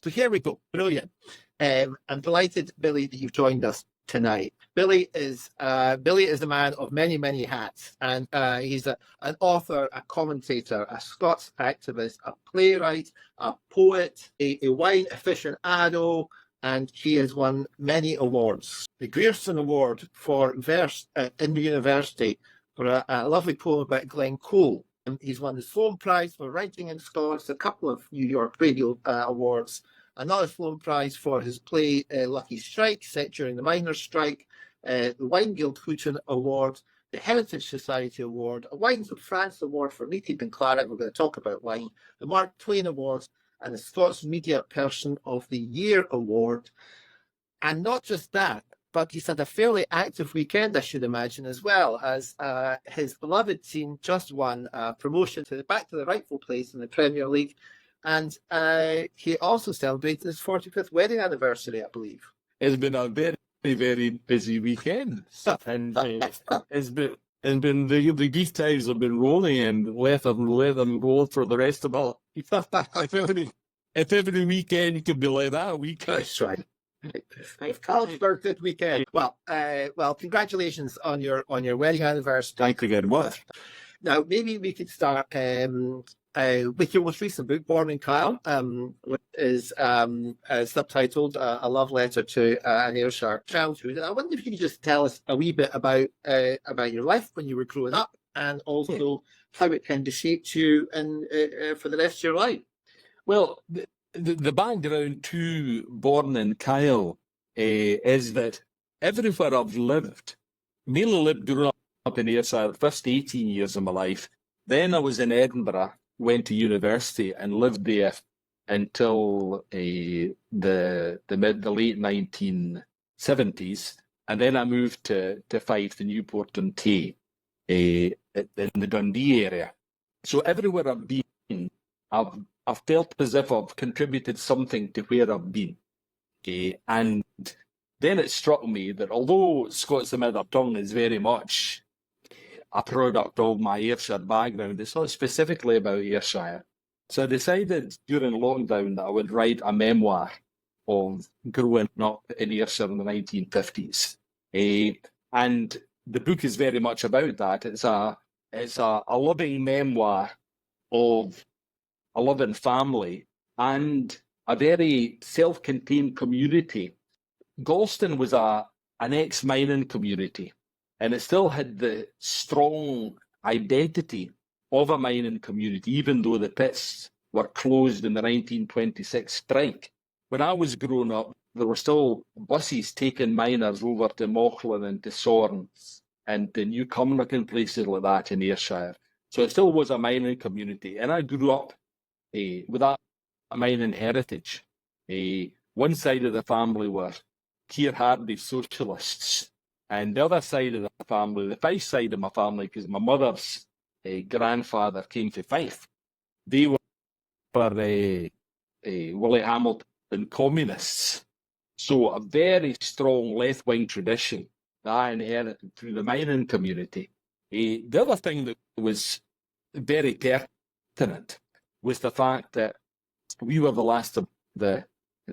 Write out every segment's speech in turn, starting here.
So here we go. Brilliant. I'm delighted, Billy, that you've joined us tonight. Billy is a man of many, many hats, and he's an author, a commentator, a Scots activist, a playwright, a poet, a wine aficionado, and he has won many awards. The Grierson Award for verse in the university for a lovely poem about Glen Cole. He's won the Sloan Prize for writing in Scots, a couple of New York Radio awards, another Sloan Prize for his play Lucky Strike, set during the miners' strike, the Wine Guild Houghton Award, the Heritage Society Award, a Wines of France Award for Meathead and Claret, we're going to talk about wine, the Mark Twain Awards, and the Scots Media Person of the Year Award. And not just that, but he's had a fairly active weekend, I should imagine, as well, as his beloved team just won promotion back to the rightful place in the Premier League. And he also celebrated his 45th wedding anniversary, I believe. It's been a very, very busy weekend. And the geese times have been rolling and let them roll for the rest of our life. If every weekend could be like that weekend. That's right. Good weekend. Well, congratulations on your wedding anniversary. Thank you very much. Now, maybe we could start with your most recent book, Born in Kyle, which is subtitled "A Love Letter to an Ayrshire Childhood." And I wonder if you could just tell us a wee bit about your life when you were growing up, and also how it kind of shaped you for the rest of your life. Well, the background to Born in Kyle is that everywhere I've lived, mainly growing up in Ayrshire, the first 18 years of my life. Then I was in Edinburgh, went to university and lived there until the late 1970s. And then I moved to Fife, the Newport-on-Tay, in the Dundee area. So everywhere I've been, I've felt as if I've contributed something to where I've been. And then it struck me that although Scots the mother tongue is very much a product of my Ayrshire background, it's not specifically about Ayrshire. So I decided during lockdown that I would write a memoir of growing up in Ayrshire in the 1950s. And the book is very much about that. It's a loving memoir of a loving family and a very self-contained community. Galston was an ex-mining community, and it still had the strong identity of a mining community, even though the pits were closed in the 1926 strike. When I was growing up, there were still buses taking miners over to Mauchline and to Sorns and to New Cumnock and places like that in Ayrshire. So it still was a mining community, and I grew up with that mining heritage. One side of the family were Keir Hardie socialists, and the other side of the family, the Fife side of my family, because my mother's grandfather came to Fife, they were Willie Hamilton communists. So a very strong left-wing tradition that I inherited through the mining community. The other thing that was very pertinent was the fact that we were the last of the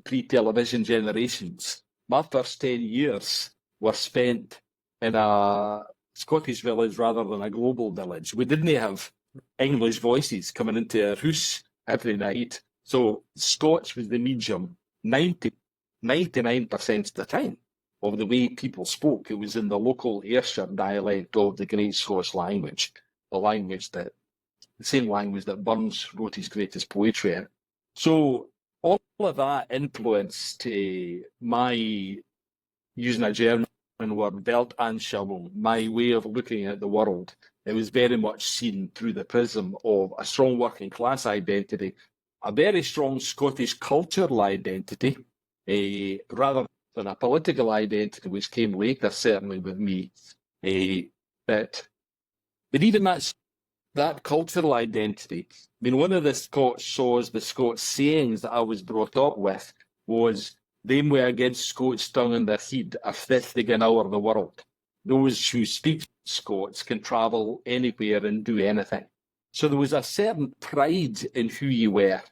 pre-television generations. My first 10 years were spent in a Scottish village rather than a global village. We didn't have English voices coming into our house every night. So Scots was the medium 99% of the time of the way people spoke. It was in the local Ayrshire dialect of the Great Scots language, the same language that Burns wrote his greatest poetry in. So all of that influenced my, using a German word, Weltanschauung, my way of looking at the world. It was very much seen through the prism of a strong working class identity, a very strong Scottish cultural identity, rather than a political identity, which came later, certainly with me. But even that cultural identity, I mean, one of the Scots sayings that I was brought up with was, "Them wi' against Scots tongue in their head are fit to get over the world." Those who speak Scots can travel anywhere and do anything. So there was a certain pride in who you were,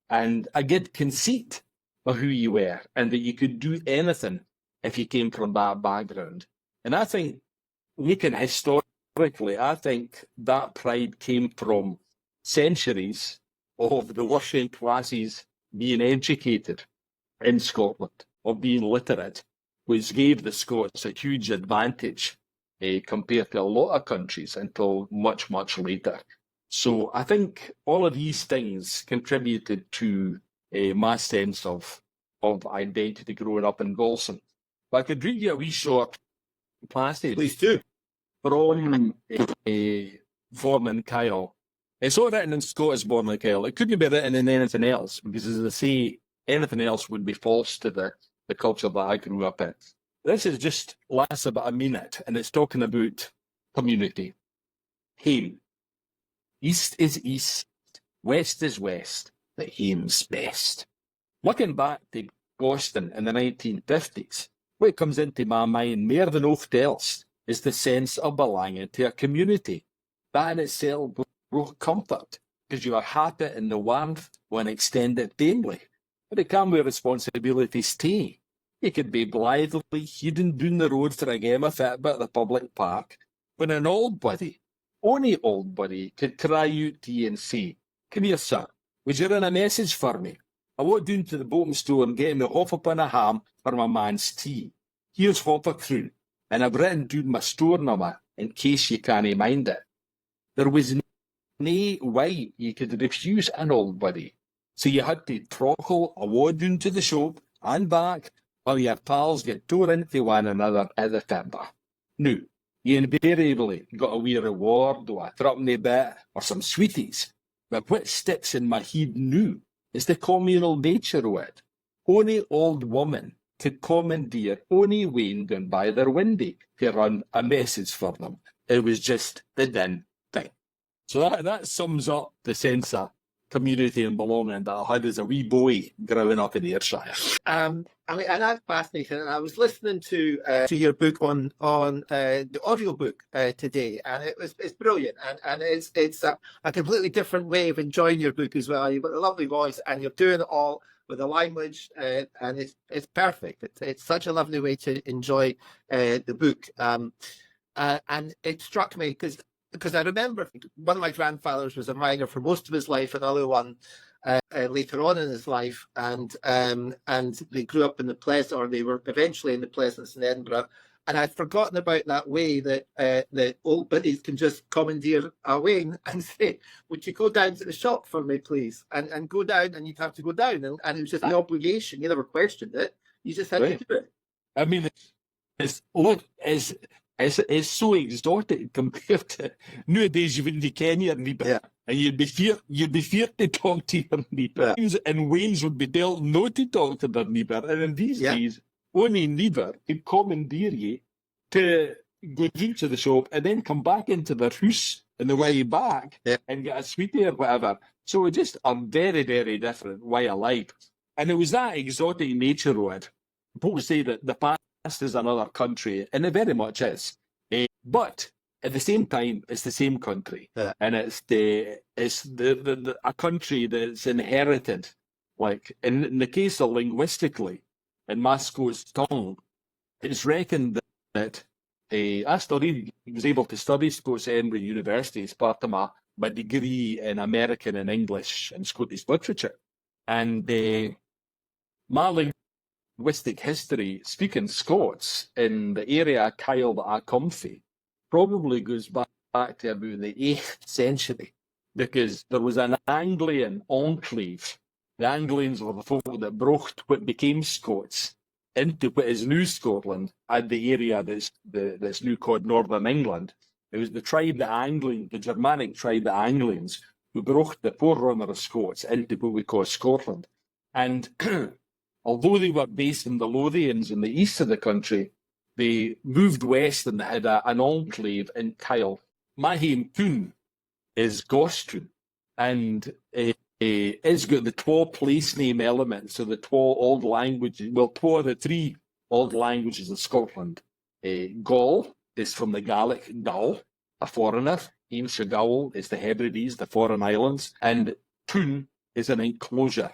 and a good conceit for who you were, and that you could do anything if you came from that background. And I think, looking historically, I think that pride came from centuries of the working classes being educated in Scotland, or being literate, which gave the Scots a huge advantage compared to a lot of countries until much, much later. So I think all of these things contributed to my sense of identity growing up in Galson. But I could read you a wee short passage. Please do. From Vorlin Kyle. It's all written in Scottish Vorlin Kyle. It couldn't be written in anything else, because as I say, anything else would be false to the culture that I grew up in. This is just lasts about a minute, and it's talking about community. Hame. East is east, west is west, the hame's best. Looking back to Boston in the 1950s, what comes into my mind more than oath else is the sense of belonging to a community. That in itself brought comfort, because you are happy in the warmth when extended daily. But it came with responsibilities too. You could be blithely heading down the road for a game of football at the public park, when an old buddy, only old buddy, could cry out to you and say, "Come here, sir, would you run a message for me? I walked down to the bottom store and get me half upon a ham for my man's tea. Here's half a croon, and I've written down my store number in case you can't mind it." There was no way you could refuse an old buddy, so you had to trockle a walk down to the shop and back while your pals get tore into one another at the timber. Now, you invariably got a wee reward or a threepenny bit or some sweeties, but what sticks in my head now is the communal nature of it. Only old woman could commandeer only Wayne down by their windy to run a message for them. It was just the din thing. So that sums up the sense of community and belonging that I had as a wee boy growing up in Ayrshire. And that's fascinating. And I was listening to your book on the audiobook today, and it's brilliant. And it's a completely different way of enjoying your book as well. You've got a lovely voice, and you're doing it all with the language, and it's perfect. It's such a lovely way to enjoy the book. And it struck me because I remember one of my grandfathers was a miner for most of his life, another one later on in his life, and they grew up in the Pleasance, or they were eventually in the Pleasance in Edinburgh. And I'd forgotten about that way that old biddies can just commandeer a Wayne and say, "Would you go down to the shop for me, please?" And go down, and you'd have to go down, and it was just an obligation. You never questioned it. You just had to do it. I mean, it's so exotic compared to nowadays. You wouldn't ken your neighbour, and you'd be feared to talk to your neighbour. And Waynes would be dealt not to talk to their neighbour. And in these days, only neighbour could commandeer you to go down to the shop and then come back into their house on the way back and get a sweetie or whatever. So it's just a very, very different way of life. And it was that exotic nature of it. People say that the past is another country, and it very much is. But at the same time, it's the same country, and it's a country that's inherited. Like in the case of linguistically, in my Scots tongue, it's reckoned that I was able to study Scots at Edinburgh University as part of my degree in American and English and Scottish literature, and my linguistic history, speaking Scots in the area of Kyle that I come from, probably goes back to about the 8th century, because there was an Anglian enclave. The Anglians were the folk that brought what became Scots into what is new Scotland, and the area that's now called Northern England. It was the tribe, the Germanic tribe, the Anglians, who brought the forerunner of Scots into what we call Scotland. And although they were based in the Lothians in the east of the country, they moved west and had an enclave in Kyle. My home town is Gostown, and it's got the twa place name elements, so the twa old languages, twa of the three old languages of Scotland. Gaul is from the Gaelic Gaul, a foreigner. Ayrshire Gaul is the Hebrides, the foreign islands, and Toon is an enclosure.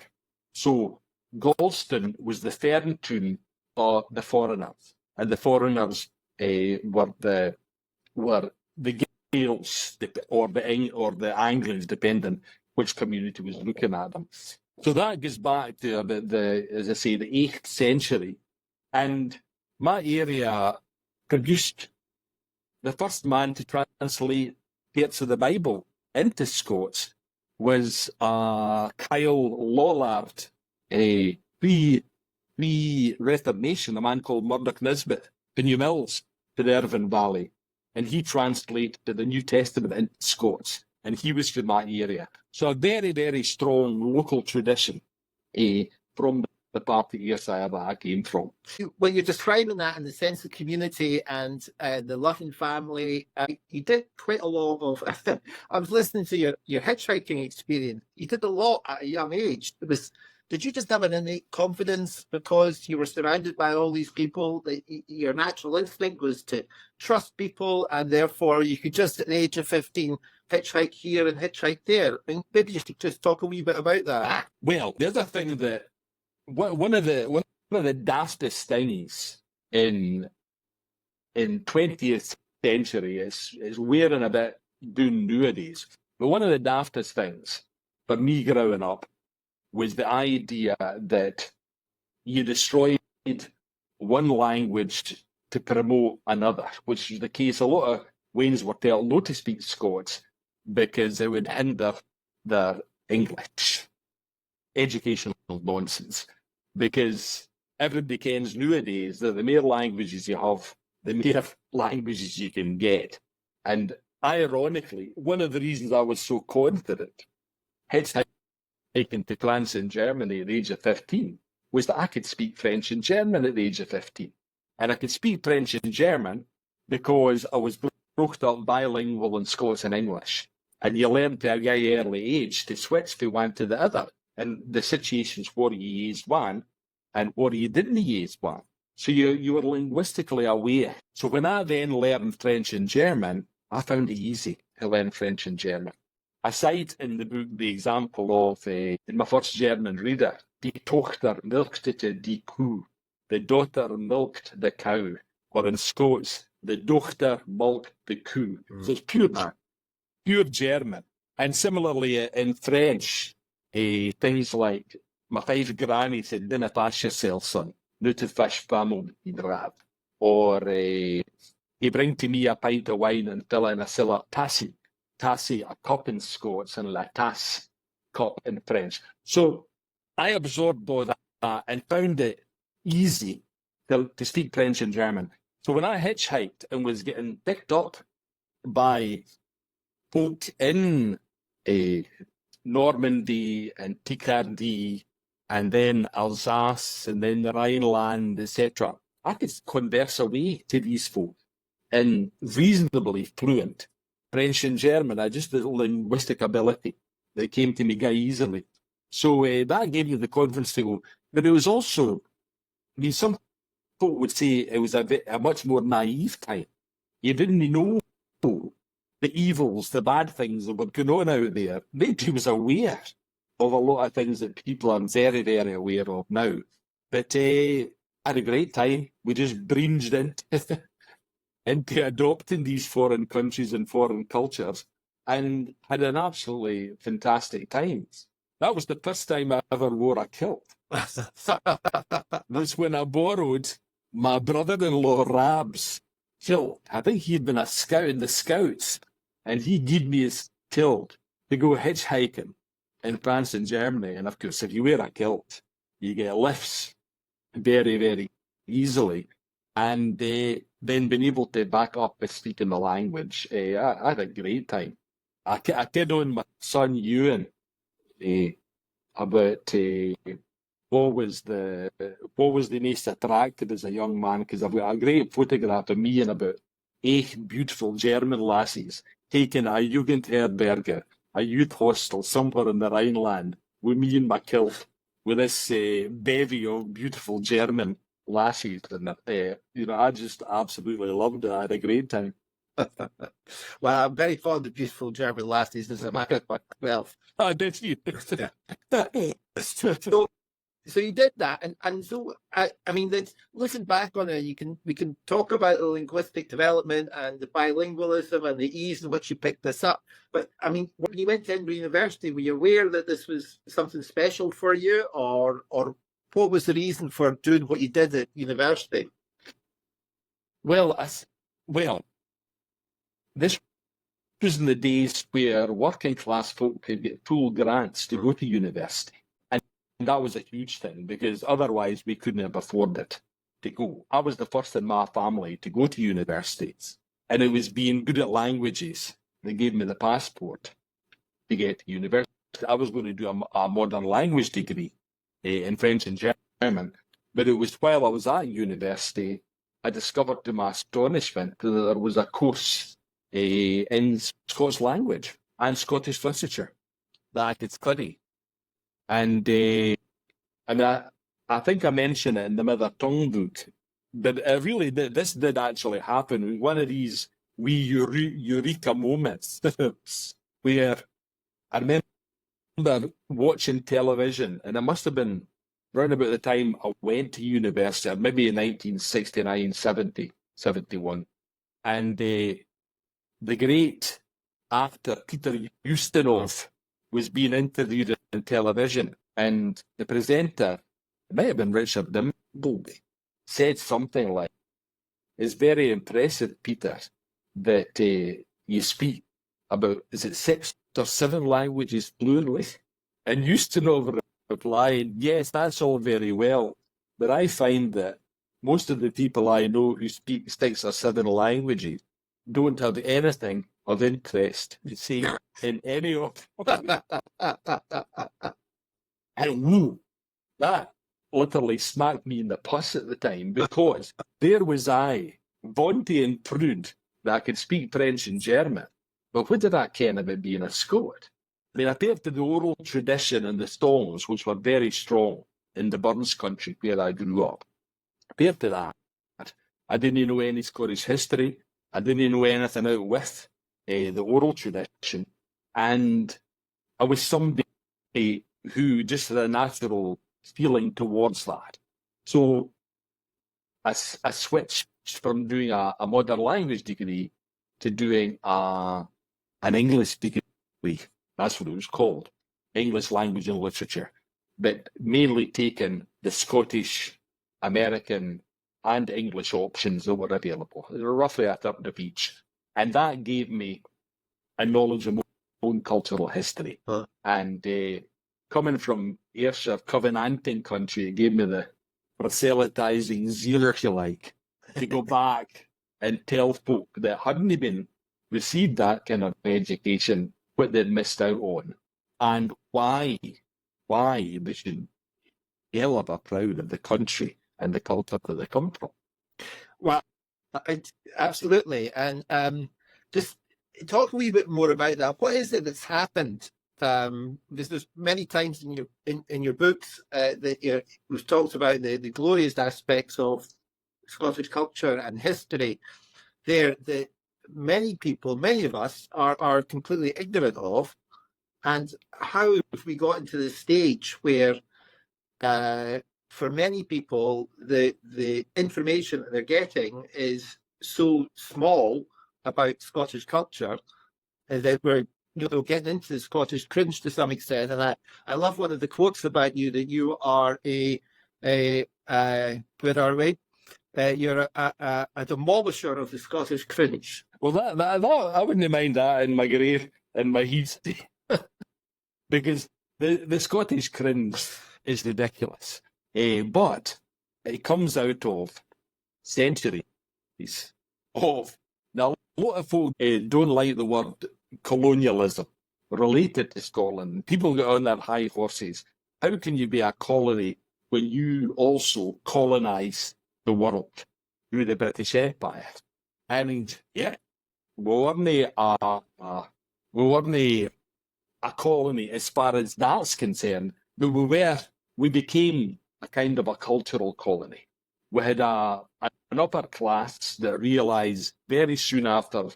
So Galston was the Ferntoon of the foreigners, and the foreigners were the Gaels or the Angles, depending which community was looking at them. So that goes back to as I say, the 8th century, and my area produced the first man to translate parts of the Bible into Scots was Kyle Lollard, a pre-Reformation, a man called Murdoch Nisbet in New Mills to the Irvine Valley. And he translated the New Testament into Scots, and he was from that area. So a very, very strong local tradition from the part of Ayrshire that I came from. When you're describing that in the sense of community and the loving family, you did quite a lot of. I was listening to your hitchhiking experience. You did a lot at a young age. Did you just have an innate confidence because you were surrounded by all these people that your natural instinct was to trust people, and therefore you could just at the age of 15 hitchhike here and hitchhike there? I mean, maybe you should just talk a wee bit about that. Well, the other thing that one of the daftest things in 20th century is wearing a bit doing nowadays. But one of the daftest things for me growing up was the idea that you destroyed one language to promote another, which is the case. A lot of Waynes were told not to speak Scots because it would hinder their English. Educational nonsense. Because everybody kens nowadays that the more languages you have, the more languages you can get. And ironically, one of the reasons I was so confident hitchhiking to France and Germany at the age of 15 was that I could speak French and German at the age of 15. And I could speak French and German because I was brought up bilingual in Scots and English. And you learn to a very early age to switch from one to the other. And the situations where you used one and where you didn't use one. So you were linguistically aware. So when I then learned French and German, I found it easy to learn French and German. I cite in the book the example of, in my first German reader, Die Tochter milkte die Kuh. The daughter milked the cow. Or in Scots, the Dochter milked the Kuh. So it's pure German. And similarly in French, things like, my 5 granny said, dinna fash yourself, son. No to fish family drab. Or he bring to me a pint of wine and fill in a siller tassie. Tassie, a cup in Scots, and la tasse, cup in French. So I absorbed all that and found it easy to speak French and German. So when I hitchhiked and was getting picked up by folk in Normandy and Picardy, and then Alsace, and then the Rhineland, etc., I could converse away to these folk in reasonably fluent French and German. I just the linguistic ability that came to me quite easily. So that gave you the confidence to go. But it was also, I mean, some folk would say it was a much more naive time. You didn't know the evils, the bad things that were going on out there. Nobody was aware of a lot of things that people are very, very aware of now. But had a great time. We just breached into adopting these foreign countries and foreign cultures and had an absolutely fantastic time. That was the first time I ever wore a kilt. That's when I borrowed my brother-in-law Rab's kilt. I think he'd been a scout in the Scouts, and he gave me his kilt to go hitchhiking in France and Germany. And of course, if you wear a kilt, you get lifts very, very easily. And then being able to back up with speaking the language, I had a great time. I kid on my son Ewan about what was the most attractive as a young man, because I've got a great photograph of me and about 8 beautiful German lassies taking a Jugendherberge, a youth hostel somewhere in the Rhineland, with me in my kilt, with this bevy of beautiful German lassies. And I just absolutely loved it. I had a great time. Well, I'm very fond of beautiful German lassies as a matter of myself. Oh, did you? So, so you did that, and so I mean, listen back on it. We can talk about the linguistic development and the bilingualism and the ease in which you picked this up. But I mean, when you went to Edinburgh University, were you aware that this was something special for you, or what was the reason for doing what you did at university? Well, this was in the days where working class folk could get full grants to go to university. And that was a huge thing, because otherwise we couldn't have afforded to go. I was the first in my family to go to universities, and it was being good at languages that gave me the passport to get to university. I was going to do a modern language degree in French and German, but it was while I was at university I discovered to my astonishment that there was a course in Scots language and Scottish literature that I could study. And I think I mentioned it in the Mither tongue book, but this did actually happen. It was one of these wee eureka moments where I remember watching television, and it must have been around about the time I went to university, maybe in 1969, 70, 71. And the great actor Peter Ustinov was being interviewed on television, and the presenter, it might have been Richard Dimbleby, said something like, "It's very impressive, Peter, that you speak about, is it 6 or 7 languages fluently?" And Ustinov replied, "Yes, that's all very well, but I find that most of the people I know who speak 6 or 7 languages don't have anything of interest, you see, in any of them." And that literally smacked me in the puss at the time, because there was I, vaunting and proud that I could speak French and German, but what did I ken about being a Scot? I mean, I compared to the oral tradition and the songs, which were very strong in the Burns country where I grew up, compared to that, I didn't know any Scottish history. I didn't know anything out with the oral tradition. And I was somebody who just had a natural feeling towards that. So I switched from doing a modern language degree to doing an English degree. That's what it was called, English Language and Literature, but mainly taking the Scottish, American, and English options that were available. There were roughly a third of each. And that gave me a knowledge of my own cultural history. Huh. And coming from Ayrshire, Covenanting country, it gave me the proselytising zeal, if you like, to go back and tell folk that hadn't even received that kind of education what they'd missed out on, and why they should be hell of a proud of the country and the culture that they come from. Well, absolutely. And just talk a wee bit more about that. What is it that's happened? There's many times in your books that we've talked about the glorious aspects of Scottish culture and history there that many people, many of us, are completely ignorant of, and how have we got into the stage where for many people the information that they're getting is so small about Scottish culture that we're getting into the Scottish cringe to some extent. And I love one of the quotes about you, that you are where are we? You're a demolisher of the Scottish cringe. Well, that I wouldn't mind that in my grave, in my heat, because the Scottish cringe is ridiculous. But it comes out of centuries of... Now, a lot of folk don't like the word colonialism related to Scotland. People get on their high horses. How can you be a colony when you also colonise the world through the British Empire? And yeah, we weren't a colony as far as that's concerned, but we became a kind of a cultural colony. We had an upper class that realised very soon after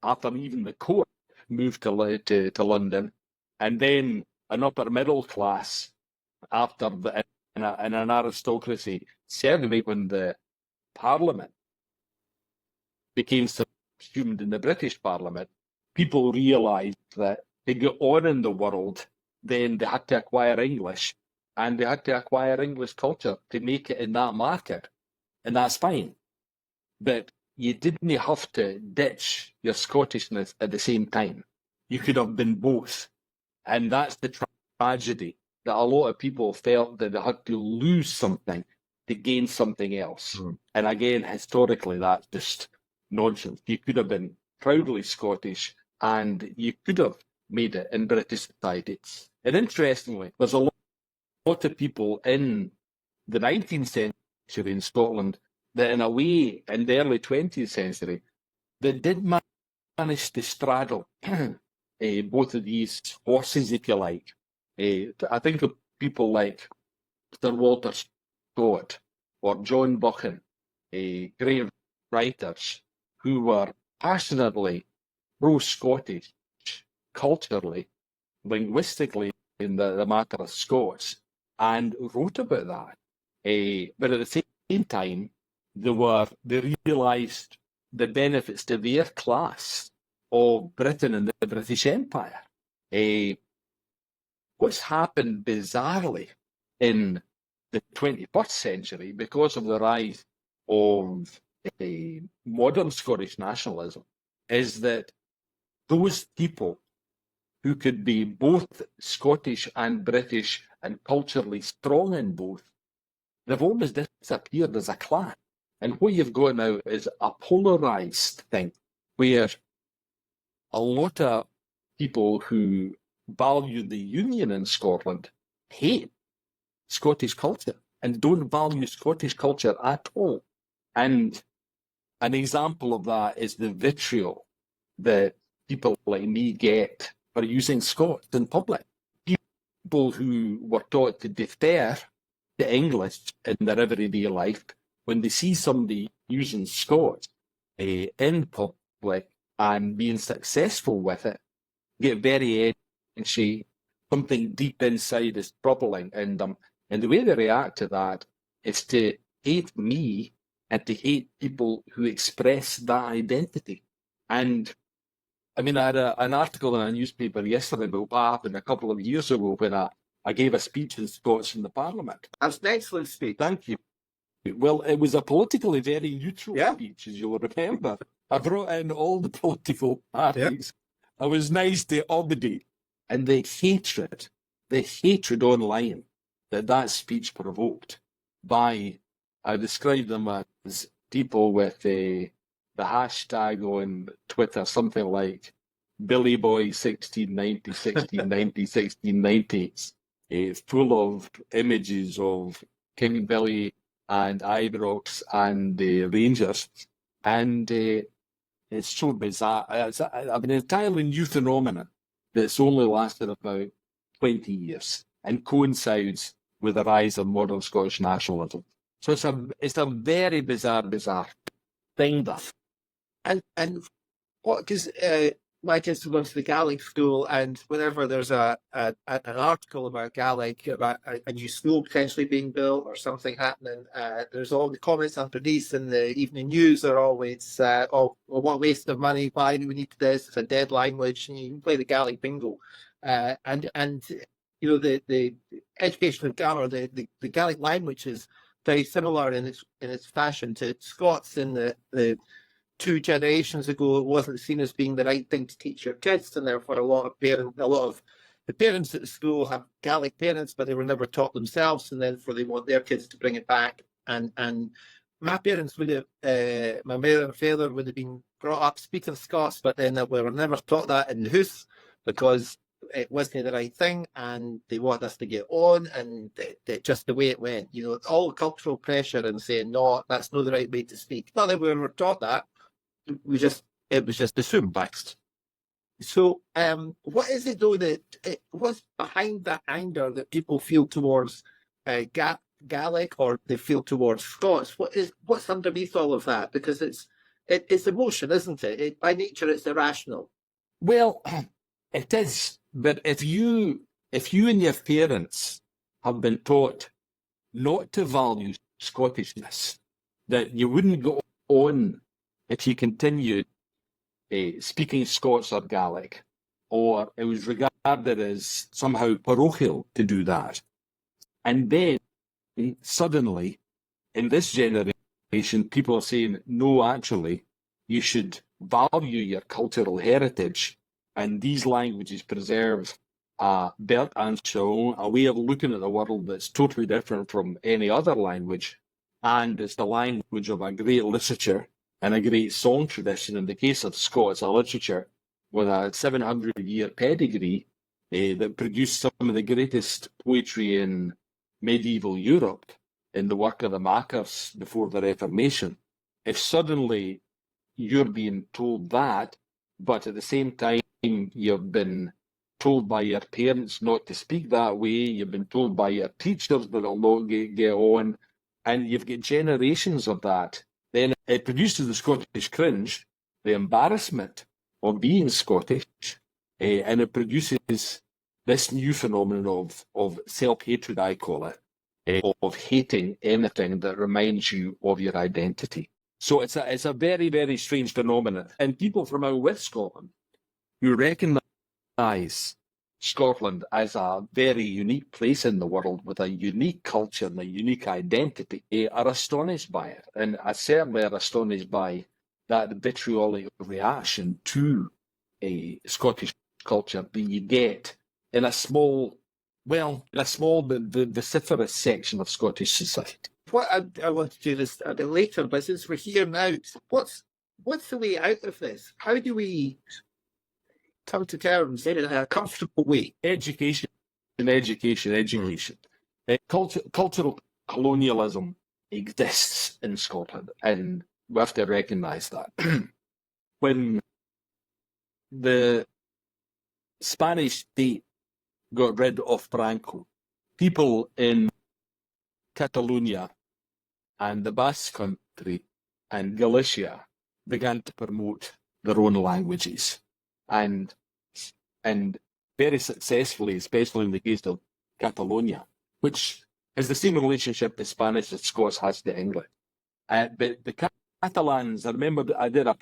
even the court moved to London, and then an upper middle class after the an aristocracy, certainly when the Parliament became subsumed in the British Parliament, people realised that to get on in the world, then they had to acquire English, and they had to acquire English culture to make it in that market, and that's fine. But you didn't have to ditch your Scottishness at the same time. You could have been both. And that's the tragedy, that a lot of people felt that they had to lose something to gain something else. And again, historically, that's just nonsense. You could have been proudly Scottish and you could have made it in British society. And interestingly, there's a lot of people in the 19th century in Scotland that in a way, in the early 20th century, that did manage to straddle both of these horses, if you like. I think of people like Sir Walter Scott or John Buchan, great writers who were passionately pro-Scottish, culturally, linguistically, in the matter of Scots, and wrote about that. But at the same time, they realised the benefits to their class of Britain and the British Empire. What's happened bizarrely in the 21st century, because of the rise of modern Scottish nationalism, is that those people who could be both Scottish and British and culturally strong in both, they've almost disappeared as a class. And what you've got now is a polarised thing, where a lot of people who value the Union in Scotland hate Scottish culture and don't value Scottish culture at all. And an example of that is the vitriol that people like me get for using Scots in public. People who were taught to defer to English in their everyday life, when they see somebody using Scots in public and being successful with it, get very edgy. Something deep inside is troubling in them. And the way they react to that is to hate me and to hate people who express that identity. And I mean, I had an article in a newspaper yesterday about what happened a couple of years ago when I gave a speech in Scots in the Parliament. That's an excellent speech. Thank you. Well, it was a politically very neutral speech, as you'll remember. I brought in all the political parties. I was nice to everybody. And the hatred online that speech provoked by, I described them as people with the hashtag on Twitter, something like Billy Boy 1690, 1690, 1690. It's full of images of King Billy and Ibrox and the Rangers. And it's so bizarre. It's an entirely new phenomenon that's only lasted about 20 years and coincides with the rise of modern Scottish nationalism. So it's a very bizarre thing. And what, because my kids went to the Gaelic school, and whenever there's an article about Gaelic, about a new school potentially being built or something happening, there's all the comments underneath in the evening news are always, oh, well, what waste of money, why do we need this, it's a dead language, and you can play the Gaelic bingo. And you know, the education of Gaelic, the Gaelic language is very similar in its fashion to Scots in the 2 generations ago. It wasn't seen as being the right thing to teach your kids, and therefore a lot of the parents at the school have Gaelic parents, but they were never taught themselves, and therefore they want their kids to bring it back. And my parents would have, my mother and father would have been brought up speaking Scots, but then they were never taught that in the house because it wasn't the right thing, and they want us to get on, and just the way it went. You know, all the cultural pressure and saying, no, that's not the right way to speak. Not that we were taught that. It was just assumed. So, what is it though what's behind that anger that people feel towards Gaelic, or they feel towards Scots? What's underneath all of that? Because it's emotion, isn't it? By nature, it's irrational. Well, it is. But if you and your parents have been taught not to value Scottishness, that you wouldn't go on if you continued speaking Scots or Gaelic, or it was regarded as somehow parochial to do that. And then suddenly, in this generation, people are saying, no, actually, you should value your cultural heritage, and these languages preserve Bert Anselm, a way of looking at the world that's totally different from any other language, and it's the language of a great literature and a great song tradition. In the case of Scots, a literature with a 700-year pedigree that produced some of the greatest poetry in medieval Europe in the work of the Makars before the Reformation. If suddenly you're being told that, but at the same time you've been told by your parents not to speak that way, you've been told by your teachers that it'll not get on, and you've got generations of that, then it produces the Scottish cringe, the embarrassment of being Scottish, and it produces this new phenomenon of self-hatred, I call it, of hating anything that reminds you of your identity. So it's a very, very strange phenomenon. And people from out with Scotland who recognise Scotland as a very unique place in the world with a unique culture and a unique identity are astonished by it. And I certainly are astonished by that vitriolic reaction to a Scottish culture that you get in a small but vociferous section of Scottish society. What I want to do this a bit later, but since we're here now, what's the way out of this? How do we come to terms in a comfortable way? Education. Cultural colonialism exists in Scotland, and we have to recognise that. When the Spanish state got rid of Franco, people in Catalonia and the Basque Country and Galicia began to promote their own languages, and very successfully, especially in the case of Catalonia, which has the same relationship to Spanish as Scots has to English. But the Catalans, I remember I did a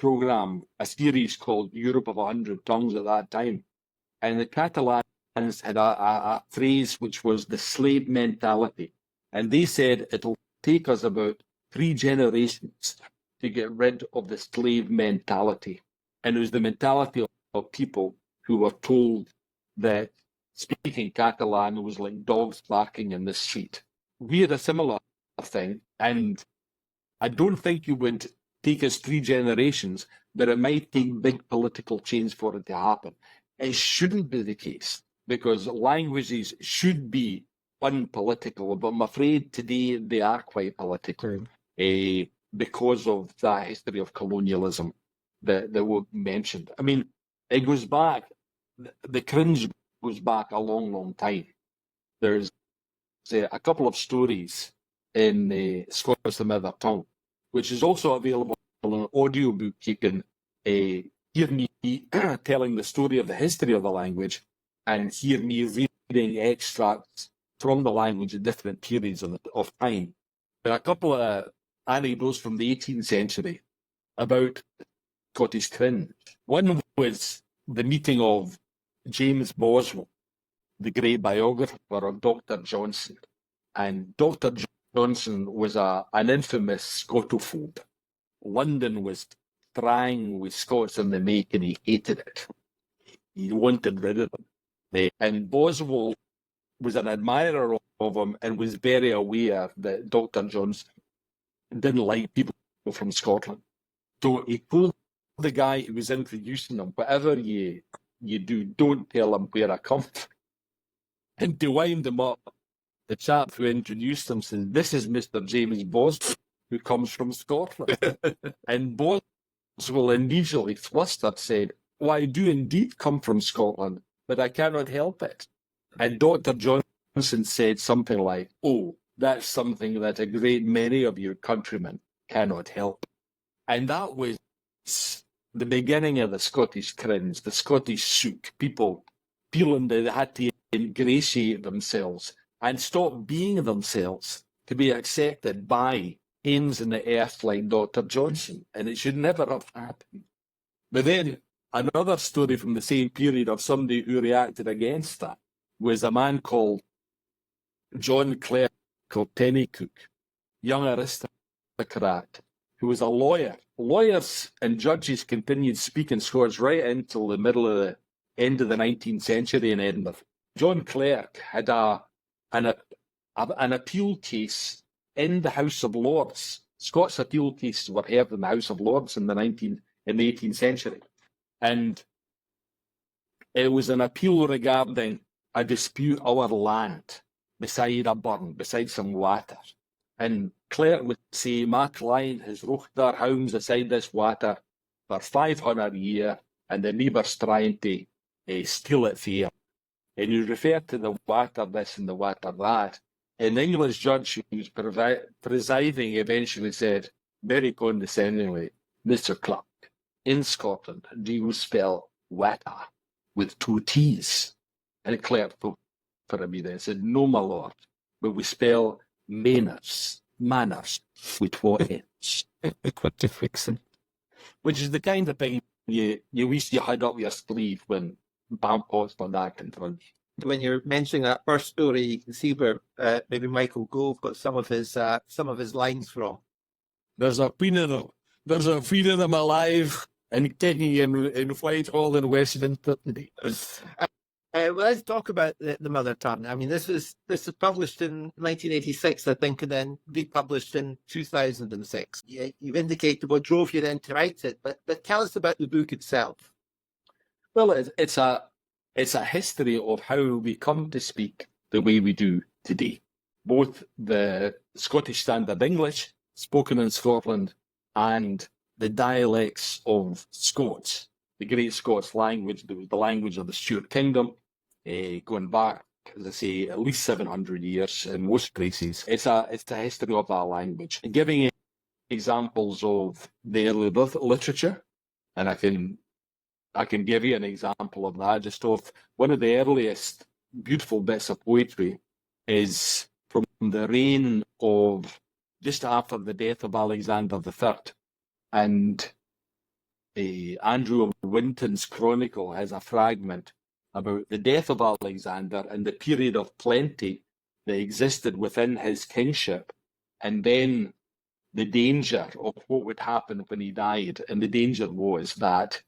series called Europe of 100 Tongues at that time, and the Catalans had a phrase which was the slave mentality. And they said it'll take us about 3 generations to get rid of the slave mentality. And it was the mentality of people who were told that speaking Catalan was like dogs barking in the street. We had a similar thing, and I don't think it would take us 3 generations, but it might take big political change for it to happen. It shouldn't be the case, because languages should be unpolitical, but I'm afraid today they are quite political because of that history of colonialism that we mentioned. I mean, it goes back, the cringe goes back a long, long time. There's a couple of stories in Scots, the Mither tongue, which is also available in an audiobook. You can hear me telling the story of the history of the language and hear me reading extracts from the language at different periods of time. There are a couple of anecdotes from the 18th century about Scottish cringe. One was the meeting of James Boswell, the great biographer of Dr. Johnson. And Dr. Johnson was an infamous Scotophobe. London was trying with Scots in the make, and he hated it. He wanted rid of them. And Boswell was an admirer of him and was very aware that Dr. Johnson didn't like people from Scotland. So he told the guy who was introducing him, whatever you do, don't tell him where I come from. And to wind him up, the chap who introduced him said, "This is Mr. James Boswell, who comes from Scotland." And Boswell, initially flustered, said, "Well, I do indeed come from Scotland, but I cannot help it." And Dr. Johnson said something like, "Oh, that's something that a great many of your countrymen cannot help." And that was the beginning of the Scottish cringe, the Scottish sook, people feeling that they had to ingratiate themselves and stop being themselves to be accepted by Ames in the earth like Dr. Johnson, and it should never have happened. But then another story from the same period of somebody who reacted against that was a man called John Clerk of Pennycook, young aristocrat, who was a lawyer. Lawyers and judges continued speaking Scots right until the end of the 19th century in Edinburgh. John Clerk had an appeal case in the House of Lords. Scots appeal cases were heard in the House of Lords in the 18th century. And it was an appeal regarding a dispute over land beside a burn, beside some water. And Clerk would say, my client has rooked their hounds aside this water for 500 years, and the neighbours trying to steal it fair. And you refer to the water this and the water that. An English judge who was presiding eventually said, very condescendingly, Mr. Clerk, in Scotland, do you spell water with 2 T's? And Clerk thought for a minute and said, no, my lord, but we spell manners with 4 N's. To fix it. Which is the kind of thing you wish you had up your sleeve when Bampo's on that confront. When you're mentioning that first story, you can see where maybe Michael Gove got some of his lines from. There's a queen of them alive and kicking in Whitehall in Westminster today. Well, let's talk about the mother tongue. I mean, this was published in 1986, I think, and then republished in 2006. You've indicated what drove you then to write it, but tell us about the book itself. Well, it's a history of how we come to speak the way we do today. Both the Scottish Standard English, spoken in Scotland, and the dialects of Scots, the great Scots language, the language of the Stuart Kingdom, going back, as I say, at least 700 years in most places. It's a history of that language. Giving examples of the early literature, and I can give you an example of that. Just of one of the earliest beautiful bits of poetry is from the reign of just after the death of Alexander III, and Andrew of Winton's Chronicle has a fragment about the death of Alexander and the period of plenty that existed within his kingship, and then the danger of what would happen when he died. And the danger was that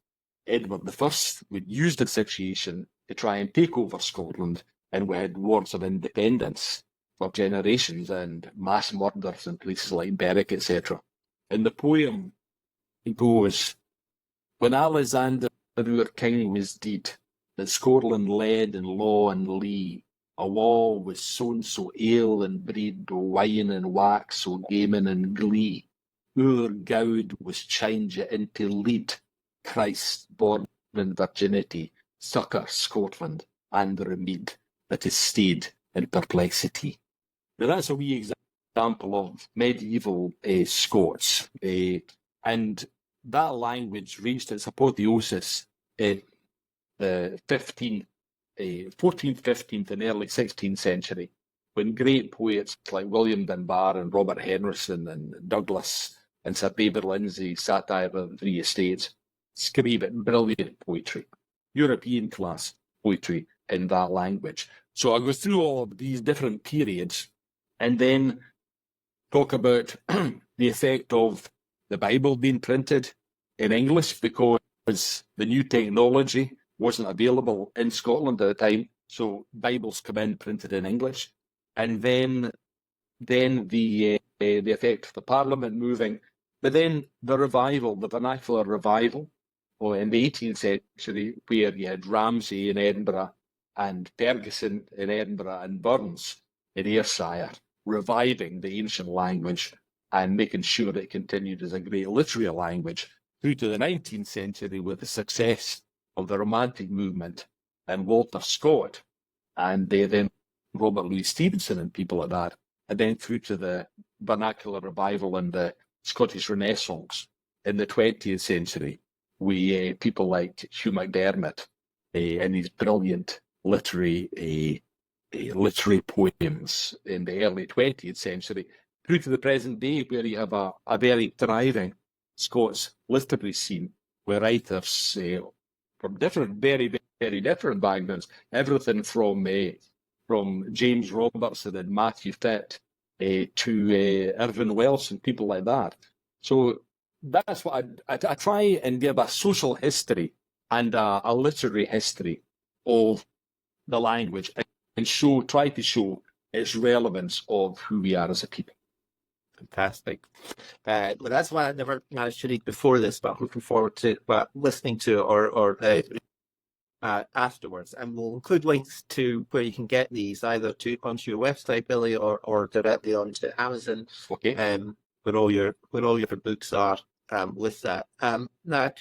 Edward I would use the situation to try and take over Scotland, and we had wars of independence for generations and mass murders in places like Berwick, etc. In the poem, it goes, when Alexander our king was dead, that Scotland led in law and lee, a wall was sown so ale and bread, o wine and wax, so gaming and glee. Our gowd was changed into lead, Christ born in virginity, succour Scotland and Remede that is stayed in perplexity. Now that's a wee example of medieval Scots, and that language reached its apotheosis in the 14th, 15th and early 16th century, when great poets like William Dunbar and Robert Henryson and Douglas and Sir David Lindsay, Satire of the Three Estates, screaming brilliant poetry, European class poetry in that language. So I go through all of these different periods and then talk about the effect of the Bible being printed in English, because the new technology wasn't available in Scotland at the time, so Bibles come in printed in English. And then the effect of the Parliament moving, but then the revival, the vernacular revival, in the 18th century, where you had Ramsay in Edinburgh and Ferguson in Edinburgh and Burns in Ayrshire, reviving the ancient language and making sure it continued as a great literary language through to the 19th century with the success of the Romantic movement and Walter Scott and then Robert Louis Stevenson and people like that, and then through to the vernacular revival and the Scottish Renaissance in the 20th century with people like Hugh MacDiarmid and his brilliant literary literary poems in the early 20th century through to the present day, where you have a very thriving Scots literary scene where writers from very, very different backgrounds, everything from James Robertson and Matthew Fitt to Irvine Welsh and people like that. So that's what I try and give a social history and a literary history of the language and try to show its relevance of who we are as a people. Fantastic. Well, that's why I never managed to read before this, but I'm looking forward to listening to or afterwards. And we'll include links to where you can get these, either onto your website, Billy, or directly onto Amazon. Okay. Where all your books are with that. Now,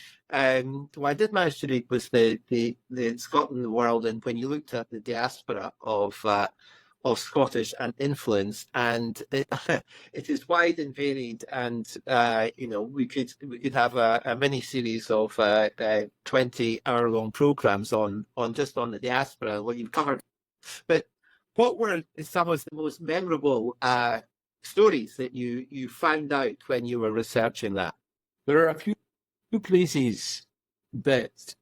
what I did manage to read was the Scotland world, and when you looked at the diaspora of Scottish and influence, and it is wide and varied, and we could have a mini series of 20-hour-long programs on the diaspora, what you've covered. But what were some of the most memorable stories that you found out when you were researching that? There are a few places that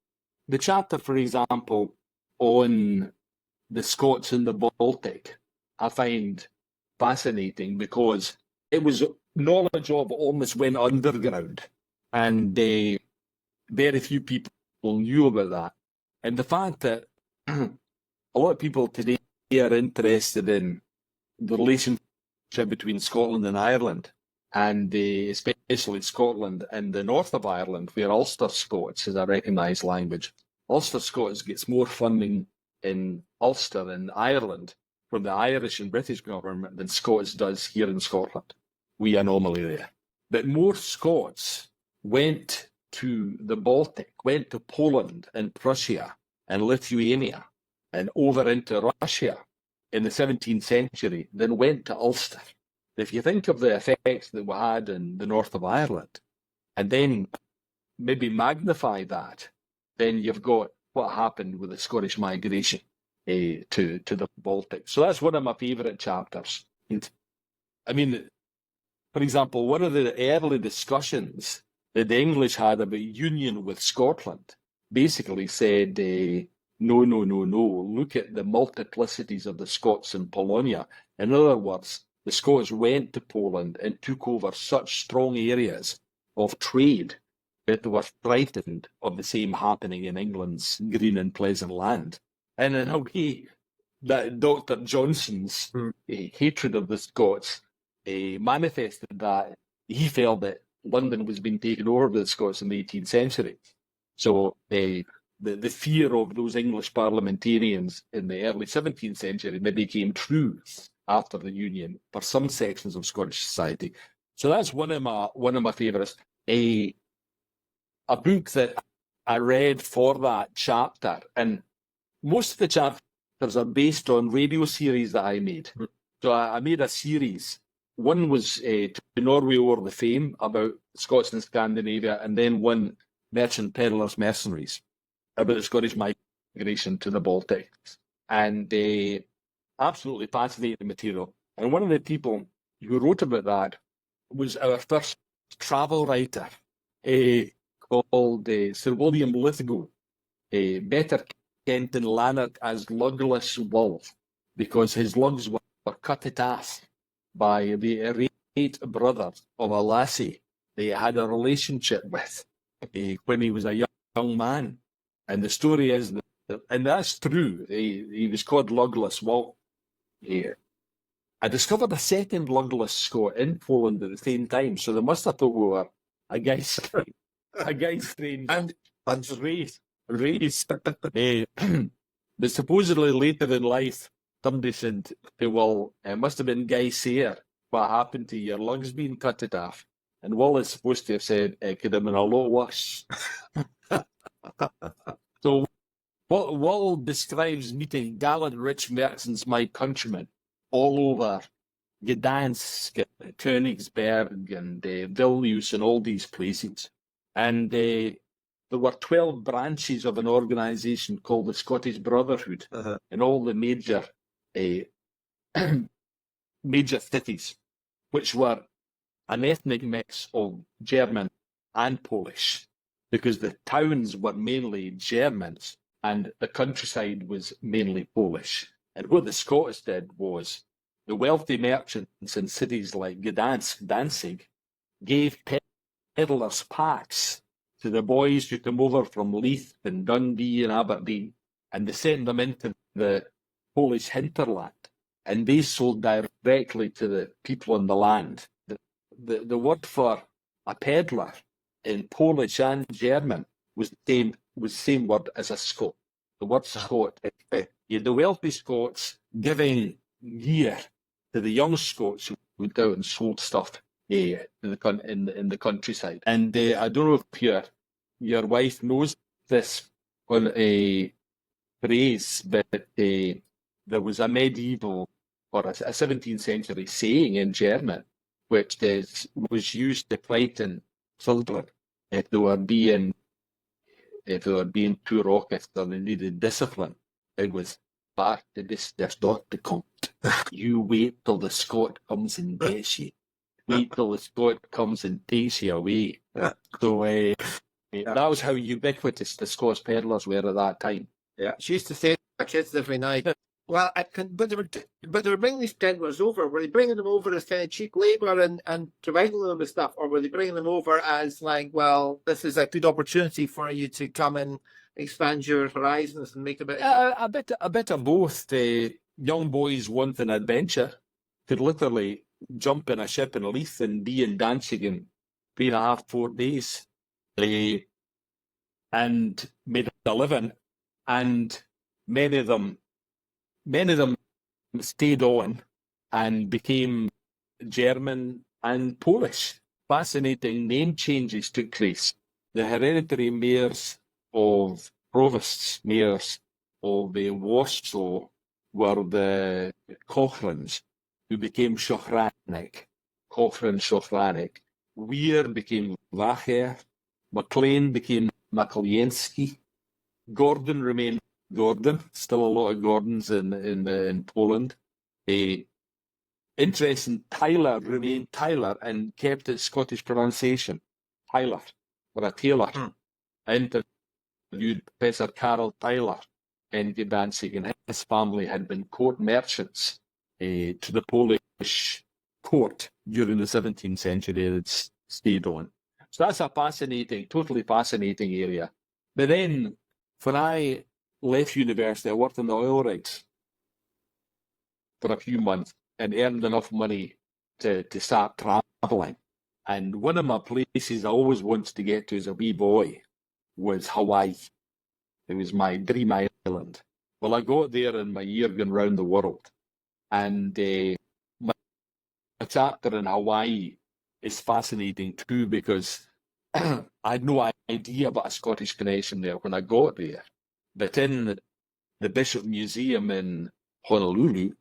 the chapter, for example, on the Scots in the Baltic, I find fascinating because it was knowledge of almost went underground, and very few people knew about that. And the fact that a lot of people today are interested in the relationship between Scotland and Ireland, and especially Scotland and the north of Ireland, where Ulster Scots is a recognised language. Ulster Scots gets more funding in Ulster and Ireland from the Irish and British government than Scots does here in Scotland. We anomaly there. But more Scots went to the Baltic, went to Poland and Prussia and Lithuania and over into Russia in the 17th century than went to Ulster. If you think of the effects that we had in the north of Ireland, and then maybe magnify that, then you've got what happened with the Scottish migration to the Baltic. So that's one of my favourite chapters. I mean, for example, one of the early discussions that the English had about union with Scotland basically said, no, look at the multiplicities of the Scots in Polonia. In other words, the Scots went to Poland and took over such strong areas of trade that they were frightened of the same happening in England's green and pleasant land. And in a way, that Dr. Johnson's hatred of the Scots manifested that he felt that London was being taken over by the Scots in the 18th century. So the fear of those English parliamentarians in the early 17th century maybe came true after the Union for some sections of Scottish society. So that's one of my favourites. A book that I read for that chapter, and most of the chapters are based on radio series that I made. So I made a series. One was to Norway O'er the Fame about Scots in Scandinavia, and then one Merchant Peddlers Mercenaries about the Scottish migration to the Baltics. And absolutely fascinating material. And one of the people who wrote about that was our first travel writer, called Sir William Lithgow, better kent in Lanark as Lugless Wool, because his lugs were cut it off by the irate brother of a lassie they had a relationship with when he was a young man. And the story is that, and that's true, he was called Lugless Wool. I discovered a second Lugless Scot in Poland at the same time, so they must have thought we were a guy's strange and race. But supposedly later in life, somebody said, well, it must have been Guy Sayer. What happened to your lungs being cut it off? And Wall is supposed to have said, it could have been a lot worse. So Wall describes meeting gallant rich merchants, my countrymen, all over Gdansk, Königsberg, and Vilnius, and all these places. And there were 12 branches of an organisation called the Scottish Brotherhood in all the major major cities, which were an ethnic mix of German and Polish, because the towns were mainly Germans and the countryside was mainly Polish. And what the Scots did was the wealthy merchants in cities like Gdansk, Danzig, gave peddlers packs to the boys who come over from Leith and Dundee and Aberdeen, and they sent them into the Polish hinterland, and they sold directly to the people on the land. The word for a peddler in Polish and German was the same word as a Scot. The word Scot. You had the wealthy Scots giving gear to the young Scots who went out and sold stuff in the countryside. And I don't know if your wife knows this on a phrase, but there was a medieval or a 17th century saying in German, which was used to frighten children if they were being too raucous or they needed discipline. It was, "Warte, bis der Storte kommt." You wait till the Scot comes and gets you. Wait till the Scot comes and takes you away. So that was how ubiquitous the Scots peddlers were at that time. Yeah, she used to say to her kids every night. Well, but they were bringing these peddlers over. Were they bringing them over as kind of cheap labour and providing them with stuff, or were they bringing them over as like, well, this is a good opportunity for you to come and expand your horizons and make a bit? A bit of both. Young boys wanting adventure could literally jump in a ship in Leith and be in Danzig in 3.5, 4 days, and made a living. And many of them stayed on and became German and Polish. Fascinating name changes took place. The hereditary mayors of provosts, mayors of Warsaw, were the Cochrans, who became Shochranic. Cochran, Shochranic. Weir became Wacher. MacLean became Maklienski. Gordon remained Gordon. Still a lot of Gordons in Poland. Interesting, Tyler remained Tyler and kept its Scottish pronunciation. Tyler, or a tailor. I interviewed Professor Carol Tyler in Danzig, and his family had been court merchants to the Polish court during the 17th century that stayed on. So that's a totally fascinating area. But then, when I left university, I worked in the oil rigs for a few months and earned enough money to start travelling. And one of my places I always wanted to get to as a wee boy was Hawaii. It was my dream island. Well, I got there in my year going round the world. And my chapter in Hawaii is fascinating too, because I had no idea about a Scottish connection there when I got there. But in the Bishop Museum in Honolulu,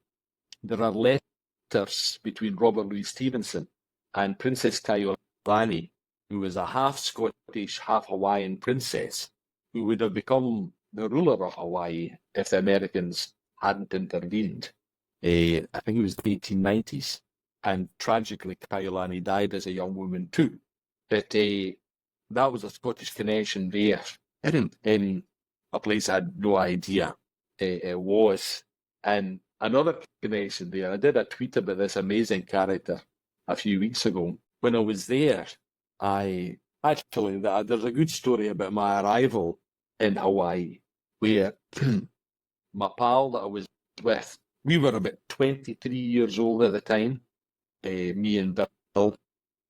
there are letters between Robert Louis Stevenson and Princess Kailani, who was a half Scottish, half Hawaiian princess, who would have become the ruler of Hawaii if the Americans hadn't intervened. I think it was the 1890s. And tragically, Kailani died as a young woman too. But that was a Scottish connection there in a place I had no idea it was. And another connection there, I did a tweet about this amazing character a few weeks ago. When I was there, there's a good story about my arrival in Hawaii, where my pal that I was with, we were about 23 years old at the time, me and Bill,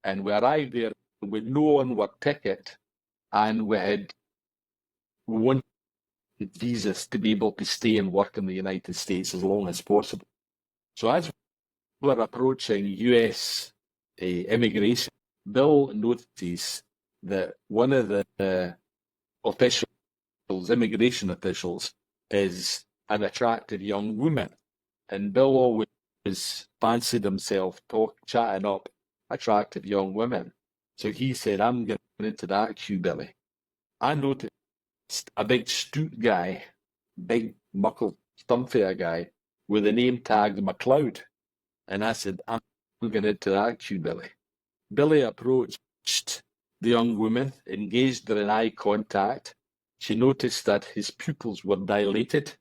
and we arrived there with no onward ticket, and we wanted visas to be able to stay and work in the United States as long as possible. So as we were approaching US immigration, Bill noticed that one of the immigration officials, is an attractive young woman. And Bill always fancied himself chatting up attractive young women. So he said, "I'm getting into that queue, Billy." I noticed a big stoot guy, big muckle stumpfair guy, with a name tag MacLeod. And I said, I'm going to interact you, Billy. Billy approached the young woman, engaged her in eye contact. She noticed that his pupils were dilated.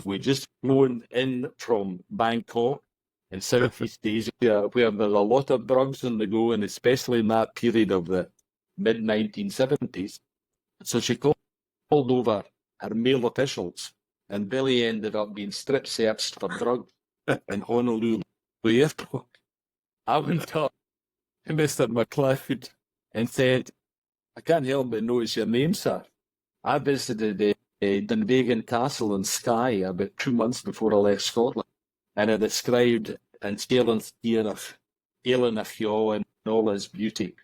We just flown in from Bangkok in Southeast Asia, where there's a lot of drugs on the go, and especially in that period of the mid-1970s. So she called over her male officials, and Billy ended up being strip searched for drugs in Honolulu Airport. I went up to Mr. MacLeod and said, I can't help but notice your name, sir. I visited Dunvegan Castle in Skye about 2 months before I left Scotland, and I described and scaling of Ailen Achio and all his beauty.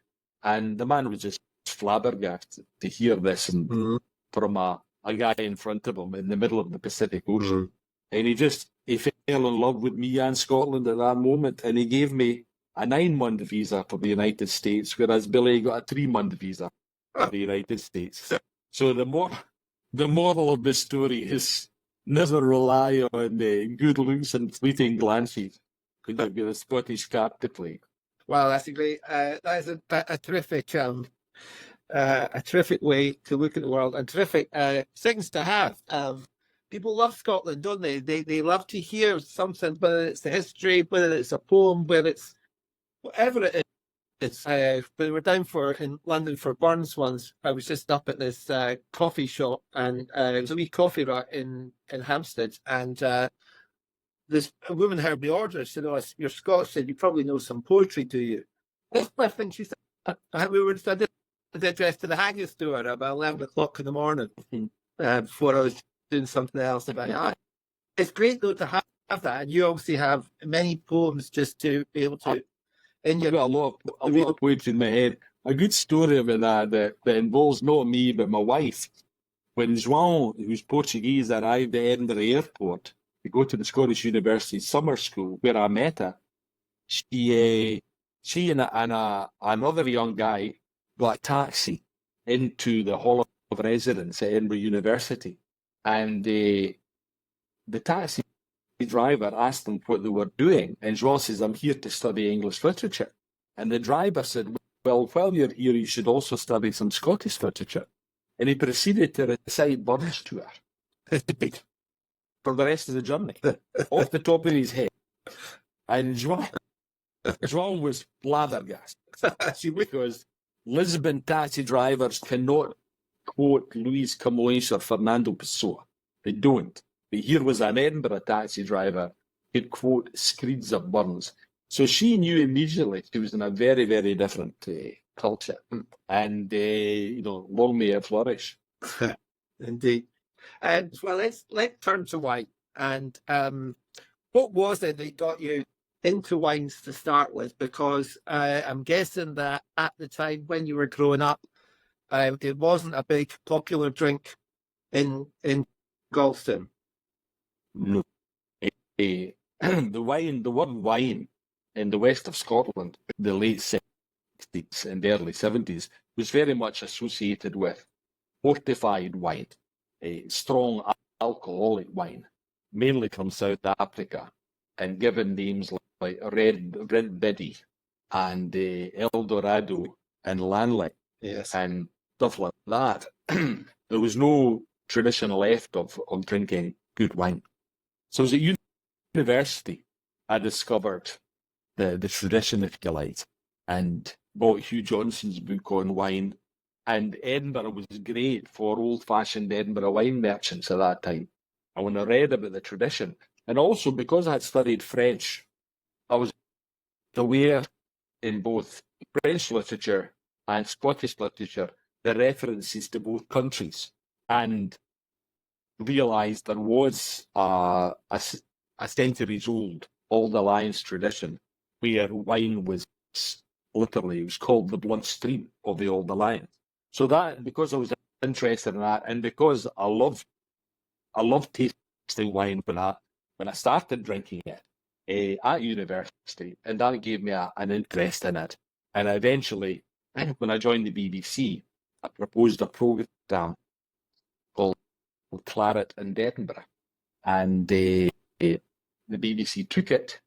And the man was just flabbergasted to hear this from a guy in front of him in the middle of the Pacific Ocean. And he fell in love with me and Scotland at that moment, and he gave me a 9-month visa for the United States, whereas Billy got a 3-month visa for the United States. So the moral of the story is never rely on good looks and fleeting glances, because you'll get a Scottish cap to play. Well, that's a great. That is a terrific way to look at the world, and terrific things to have. People love Scotland, don't they? They love to hear something, whether it's the history, whether it's a poem, whether it's whatever it is. When we were down in London for Burns once, I was just up at this coffee shop, and it was a wee coffee rat in Hampstead, and this woman heard me order. She said, "Oh, you're Scots, said you probably know some poetry, do you?" That's my thing. She said, I did the address to the haggis store at about 11 o'clock in the morning before I was doing something else. About it's great though to have that, and you obviously have many poems just to be able to. I've got a lot of poetry in my head. A good story about that involves not me but my wife. When João, who's Portuguese, arrived at Edinburgh Airport to go to the Scottish University summer school, where I met her, she and another young guy got a taxi into the Hall of Residence at Edinburgh University, and the taxi driver asked them what they were doing, and João says, "I'm here to study English literature." And the driver said, "Well, while you're here, you should also study some Scottish literature." And he proceeded to recite Burns to her for the rest of the journey, off the top of his head. And João was flabbergasted because Lisbon taxi drivers cannot quote Luis Camões or Fernando Pessoa. They don't. But here was an Edinburgh taxi driver who could quote screeds of Burns. So she knew immediately she was in a very, very different culture. And, long may it flourish. Indeed. And well, let's turn to wine. And what was it that got you into wines to start with? Because I'm guessing that at the time when you were growing up, it wasn't a big popular drink in Galston. No. The word wine in the west of Scotland, the late 60s and early 70s, was very much associated with fortified wine, a strong alcoholic wine, mainly from South Africa, and given names like Red Biddy and El Dorado and Lanley, yes, and stuff like that. There was no tradition left of drinking good wine. So I was at university, I discovered the tradition, if you like, and bought Hugh Johnson's book on wine. And Edinburgh was great for old-fashioned Edinburgh wine merchants at that time. And when I read about the tradition, and also because I had studied French, I was aware in both French literature and Scottish literature the references to both countries, and realised there was a centuries old Old Alliance tradition where wine was literally, it was called the blood stream of the Old Alliance. So that, because I was interested in that, and because I loved tasting wine when I started drinking it at university, and that gave me an interest in it. And eventually, when I joined the BBC, I proposed a programme called Claret and Edinburgh, and the BBC took it,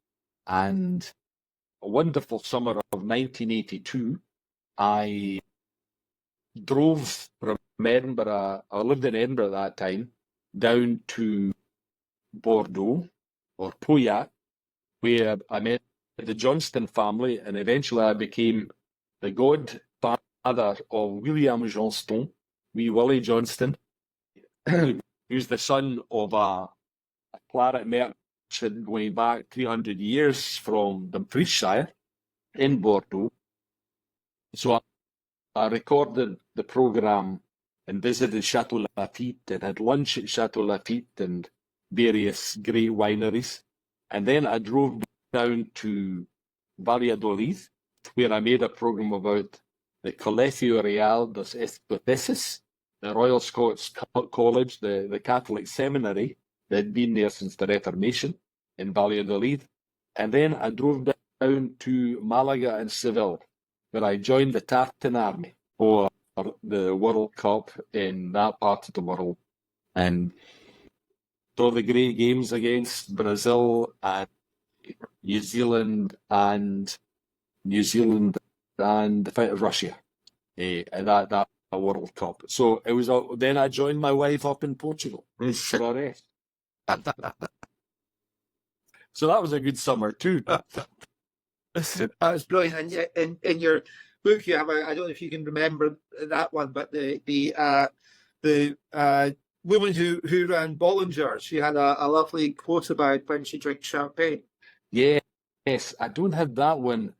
and a wonderful summer of 1982, I drove from Edinburgh. I lived in Edinburgh at that time, down to Bordeaux or Pauillac, where I met the Johnston family, and eventually I became the godfather of William Johnston, wee Willie Johnston, who's the son of a claret merchant going back 300 years from Dumfriesshire in Bordeaux. So I recorded the programme and visited Chateau Lafite and had lunch at Chateau Lafite and various great wineries. And then I drove down to Valladolid, where I made a programme about the Colegio Real dos Escoceses, the Royal Scots College, the Catholic seminary that had been there since the Reformation in Valladolid. And then I drove down to Malaga and Seville, where I joined the Tartan Army for the World Cup in that part of the world. And saw the great games against Brazil and New Zealand and the fight of Russia and that World Cup. So it was. Then I joined my wife up in Portugal for a rest. So that was a good summer too. That was brilliant. And in your book, you have I don't know if you can remember that one, but the woman who ran Bollinger, she had a lovely quote about when she drinks champagne. Yes, I don't have that one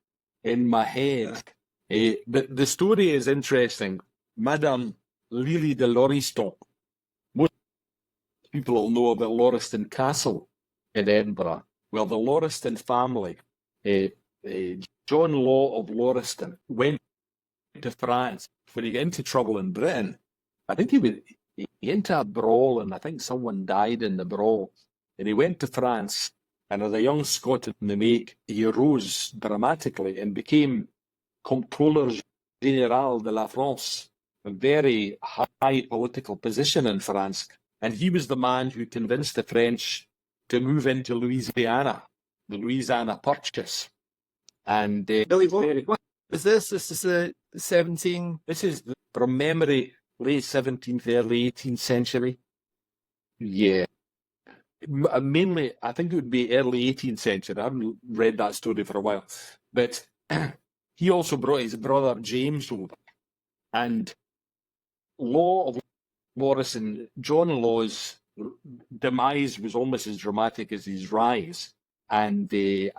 in my head, but the story is interesting. Madame Lily de Lauriston. Most people will know about Lauriston Castle in Edinburgh. Well, the Lauriston family, John Law of Lauriston, went to France when he got into trouble in Britain. I think he got into a brawl, and I think someone died in the brawl. And he went to France, and as a young Scot in the make, he rose dramatically and became Comptroller Général de la France, a very high political position in France. And he was the man who convinced the French to move into Louisiana, the Louisiana Purchase. And Billy, what is this? This is the 17. This is from memory, late 17th, early 18th century. Yeah. Mainly, I think it would be early 18th century. I haven't read that story for a while. But he also brought his brother James over. And Law of Lauriston, John Law's demise was almost as dramatic as his rise. And he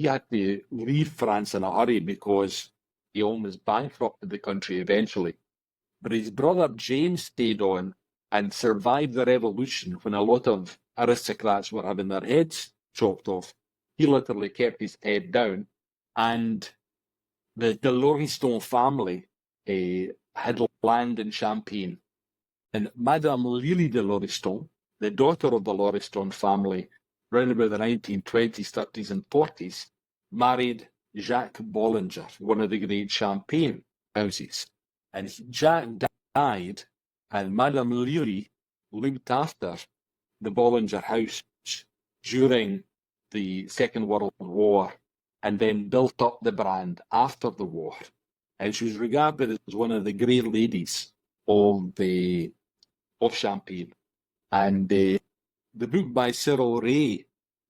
had to leave France in a hurry because he almost bankrupted the country eventually. But his brother James stayed on and survived the revolution when a lot of aristocrats were having their heads chopped off. He literally kept his head down, and the de Lauriston family had land in Champagne. And Madame Lily de Lauriston, the daughter of the Lauriston family, around about the 1920s, 30s and 40s, married Jacques Bollinger, one of the great Champagne houses. And Jacques died, and Madame Lily looked after the Bollinger house during the Second World War, and then built up the brand after the war. And she was regarded as one of the great ladies of Champagne. And the book by Cyril Ray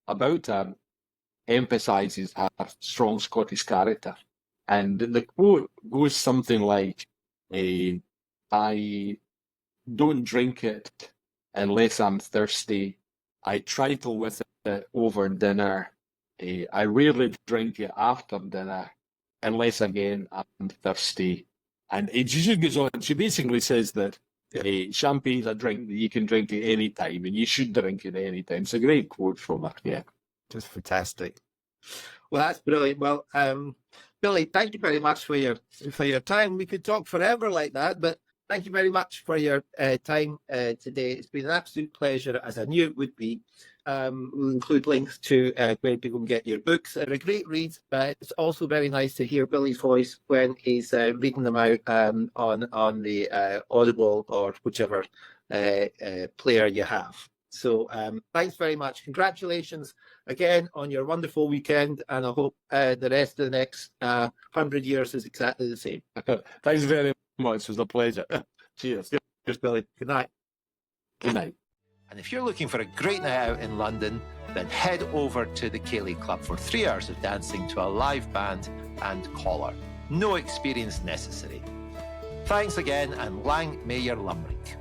about her emphasises her strong Scottish character. And the quote goes something like, I don't drink it unless I'm thirsty. I trifle with it over dinner. I rarely drink it after dinner unless, again, I'm thirsty. And she just goes on. She basically says that champagne is a drink that you can drink at any time, and you should drink it at any time. It's a great quote from her. Yeah. Just fantastic. Well, that's brilliant. Well, Billy, thank you very much for your time. We could talk forever like that, but thank you very much for your time today. It's been an absolute pleasure, as I knew it would be. We'll include links to where people can get your books. They're a great read, but it's also very nice to hear Billy's voice when he's reading them out on the Audible or whichever player you have. So thanks very much. Congratulations again on your wonderful weekend, and I hope the rest of the next 100 years is exactly the same. Thanks very much. It was a pleasure. Cheers. Cheers, Billy. Good night. Good night. And if you're looking for a great night out in London, then head over to the Ceilidh Club for 3 hours of dancing to a live band and collar. No experience necessary. Thanks again, and lang may your lumrig.